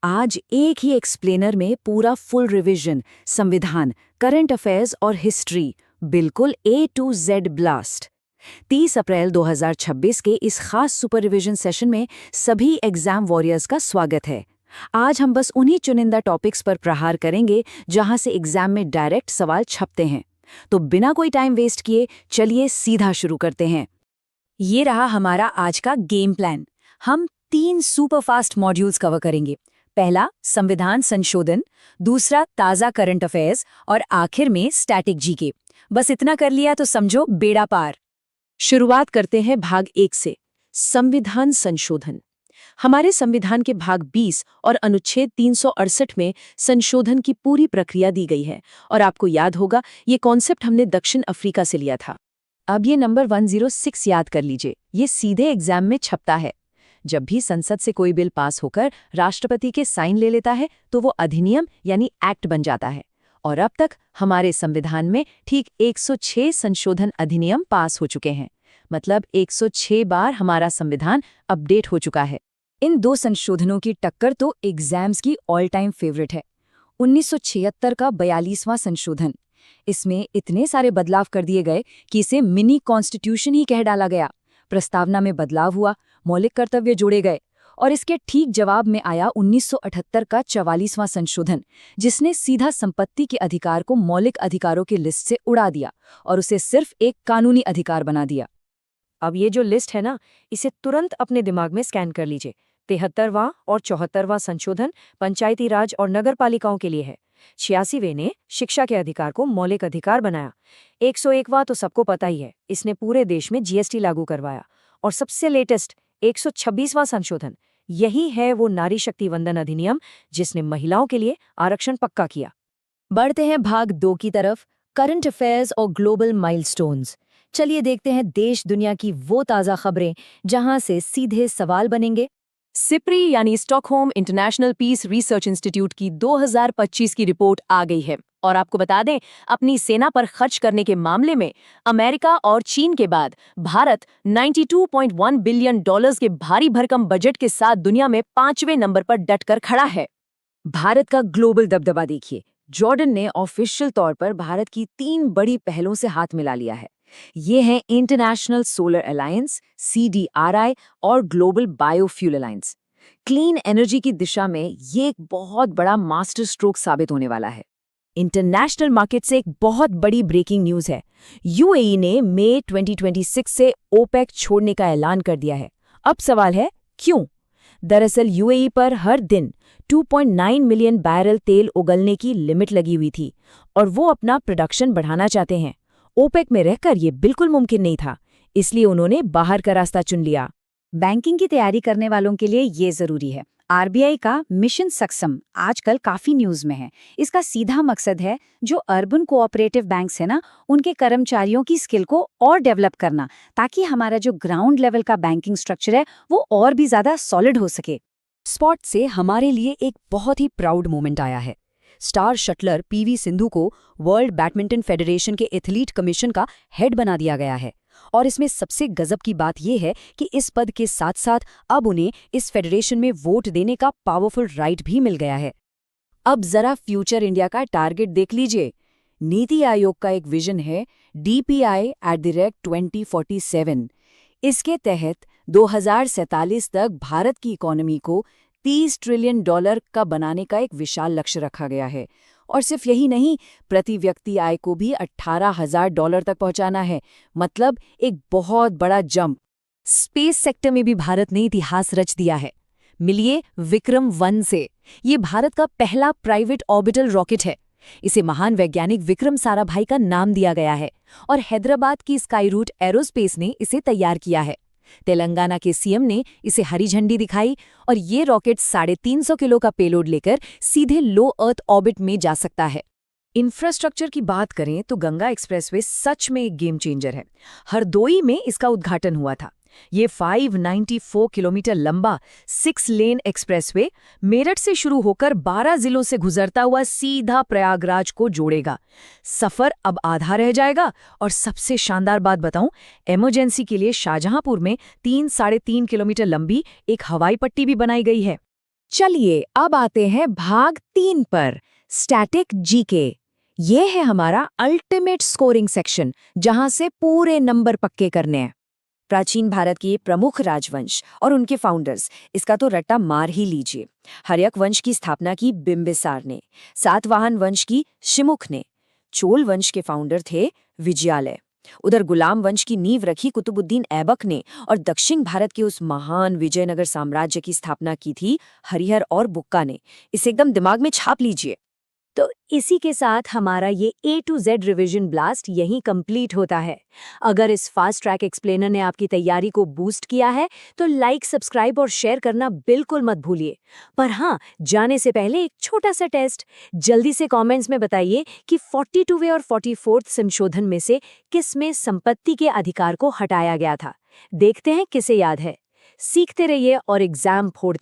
आज एक ही एक्सप्लेनर में पूरा फुल रिवीजन, संविधान, करंट अफेयर्स और हिस्ट्री, बिल्कुल A to Z ब्लास्ट। 30 अप्रैल 2026 के इस खास सुपर रिवीजन सेशन में सभी एग्जाम वॉरियर्स का स्वागत है। आज हम बस उन्हीं चुनिंदा टॉपिक्स पर प्रहार करेंगे जहां से एग्जाम में डायरेक्ट सवाल छपते हैं। तो बिना कोई टाइम वेस्ट किए चलिए सीधा शुरू करते हैं। ये रहा हमारा आज का गेम प्लान। हम 3 सुपरफास्ट मॉड्यूल्स कवर करेंगे। पहला संविधान संशोधन, दूसरा ताज़ा करंट अफेयर्स और आखिर में स्टैटिक जीके। बस इतना कर लिया तो समझो बेड़ा पार। शुरुआत करते हैं भाग 1 से, संविधान संशोधन। हमारे संविधान के भाग 20 और अनुच्छेद 368 में संशोधन की पूरी प्रक्रिया दी गई है और आपको याद होगा ये कॉन्सेप्ट हमने दक्षिण अफ्रीका से लिया था। अब ये नंबर 106 याद कर लीजिए, ये सीधे एग्जाम में छपता है। जब भी संसद से कोई बिल पास होकर राष्ट्रपति के साइन ले लेता है तो वो अधिनियम यानी एक्ट बन जाता है। और अब तक हमारे संविधान में ठीक 106 संशोधन अधिनियम पास हो चुके हैं। मतलब 106 बार हमारा संविधान अपडेट हो चुका है। इन 2 संशोधनों की टक्कर तो एग्जाम्स की ऑल टाइम फेवरेट है। 1976 का 42वां संशोधन, इसमें इतने सारे बदलाव कर दिए गए कि इसे मिनी कॉन्स्टिट्यूशन ही कह डाला गया। प्रस्तावना में बदलाव हुआ, मौलिक कर्तव्य जोड़े गए और इसके ठीक जवाब में आया 1978 का 44वां संशोधन, जिसने सीधा संपत्ति के अधिकार को मौलिक अधिकारों की लिस्ट से उड़ा दिया और उसे सिर्फ एक कानूनी अधिकार बना दिया। अब ये जो लिस्ट है ना, इसे तुरंत अपने दिमाग में स्कैन कर लीजिए। 73वां और 74वां संशोधन पंचायती राज और नगर पालिकाओं के लिए है। 86वें ने शिक्षा के अधिकार को मौलिक अधिकार बनाया। 101वां तो सबको पता ही है, इसने पूरे देश में जीएसटी लागू करवाया। और सबसे लेटेस्ट 126वां संशोधन, यही है वो नारी शक्ति वंदन अधिनियम जिसने महिलाओं के लिए आरक्षण पक्का किया। बढ़ते हैं भाग 2 की तरफ, करंट अफेयर्स और ग्लोबल माइलस्टोन्स। चलिए देखते हैं देश दुनिया की वो ताज़ा खबरें जहां से सीधे सवाल बनेंगे। सिप्री यानी Stockholm International Peace Research Institute की 2025 की रिपोर्ट आ गई है और आपको बता दें, अपनी सेना पर खर्च करने के मामले में अमेरिका और चीन के बाद भारत 92.1 बिलियन डॉलर्स के भारी भरकम बजट के साथ दुनिया में 5वें नंबर पर डटकर खड़ा है। भारत का ग्लोबल दबदबा देखिए, जॉर्डन ने ऑफिशियल तौर पर भारत की 3 बड़ी पहलों से हाथ मिला लिया है। ये हैं इंटरनेशनल सोलर अलायंस CDRI और global biofuel alliance. Clean energy की दिशा में ये एक बहुत बड़ा मास्टर स्ट्रोक साबित होने वाला है। इंटरनेशनल मार्केट से एक बहुत बड़ी ब्रेकिंग न्यूज है। UAE ने मई 2026 से OPEC छोड़ने का ऐलान कर दिया है। अब सवाल है क्यों? दरअसल UAE पर हर दिन 2.9 मिलियन बैरल तेल उगलने की लिमिट लगी हुई थी और वो अपना प्रोडक्शन बढ़ाना चाहते हैं। OPEC में रहकर ये बिल्कुल मुमकिन नहीं था, इसलिए उन्होंने बाहर का रास्ता चुन लिया। बैंकिंग की तैयारी करने वालों के लिए ये जरूरी है। RBI का मिशन सक्षम आजकल काफी न्यूज में है। इसका सीधा मकसद है जो अर्बन कोऑपरेटिव बैंक्स है ना, उनके कर्मचारियों की स्किल को और डेवलप करना, ताकि हमारा जो ग्राउंड लेवल का बैंकिंग स्ट्रक्चर है वो और भी ज्यादा सॉलिड हो सके। स्पॉट से हमारे लिए एक बहुत ही प्राउड मोमेंट आया है। स्टार शटलर PV सिंधु को वर्ल्ड बैडमिंटन फेडरेशन के एथलीट कमीशन का हेड बना दिया गया है। और इसमें सबसे गजब की बात यह है कि इस पद के साथ साथ अब उन्हें इस फेडरेशन में वोट देने का पावरफुल राइट भी मिल गया है। अब जरा फ्यूचर इंडिया का टारगेट देख लीजिए। नीति आयोग का एक विजन है DPI@2047। इसके तहत 2047 तक भारत की इकोनॉमी को $30 ट्रिलियन का बनाने का एक विशाल लक्ष्य रखा गया है। और सिर्फ यही नहीं, प्रति व्यक्ति आय को भी $18,000 तक पहुंचाना है। मतलब एक बहुत बड़ा जंप। स्पेस सेक्टर में भी भारत ने इतिहास रच दिया है। मिलिए विक्रम 1 से। ये भारत का पहला प्राइवेट ऑर्बिटल रॉकेट है। इसे महान वैज्ञानिक विक्रम साराभाई का नाम दिया गया है और हैदराबाद की स्काई रूट एरोस्पेस ने इसे तैयार किया है। तेलंगाना के CM ने इसे हरी झंडी दिखाई और ये रॉकेट 350 किलो का पेलोड लेकर सीधे लो अर्थ ऑर्बिट में जा सकता है। इंफ्रास्ट्रक्चर की बात करें तो गंगा एक्सप्रेसवे सच में एक गेम चेंजर है। हरदोई में इसका उद्घाटन हुआ था। ये 594 किलोमीटर लंबा 6 लेन एक्सप्रेसवे मेरठ से शुरू होकर 12 जिलों से गुजरता हुआ सीधा प्रयागराज को जोड़ेगा। सफर अब आधा रह जाएगा और सबसे शानदार बात बताऊं, इमरजेंसी के लिए शाहजहांपुर में 3-3.5 किलोमीटर लंबी एक हवाई पट्टी भी बनाई गई है। चलिए अब आते हैं भाग 3 पर, स्टैटिक जीके। ये है हमारा अल्टीमेट स्कोरिंग सेक्शन, जहां से पूरे नंबर पक्के करने हैं। प्राचीन भारत के प्रमुख राजवंश और उनके फाउंडर्स, इसका तो रट्टा मार ही लीजिए। हर्यक वंश की स्थापना की बिंबिसार ने, सातवाहन वंश की शिमुख ने, चोल वंश के फाउंडर थे विजयालय, उधर गुलाम वंश की नींव रखी कुतुबुद्दीन ऐबक ने, और दक्षिण भारत के उस महान विजयनगर साम्राज्य की स्थापना की थी हरिहर और बुक्का ने। इसे एकदम दिमाग में छाप लीजिए। तो इसी के साथ हमारा ये A to Z revision blast यहीं कंप्लीट होता है। अगर इस फास्ट ट्रैक एक्सप्लेनर ने आपकी तैयारी को बूस्ट किया है तो लाइक, सब्सक्राइब और शेयर करना बिल्कुल मत भूलिए। पर हाँ, जाने से पहले एक छोटा सा टेस्ट। जल्दी से कमेंट्स में बताइए कि 42वें और 44th संशोधन में से किस में संपत्ति के अधिकार को हटाया गया था। देखते हैं किसे याद है। सीखते रहिए और एग्जाम फोड़ते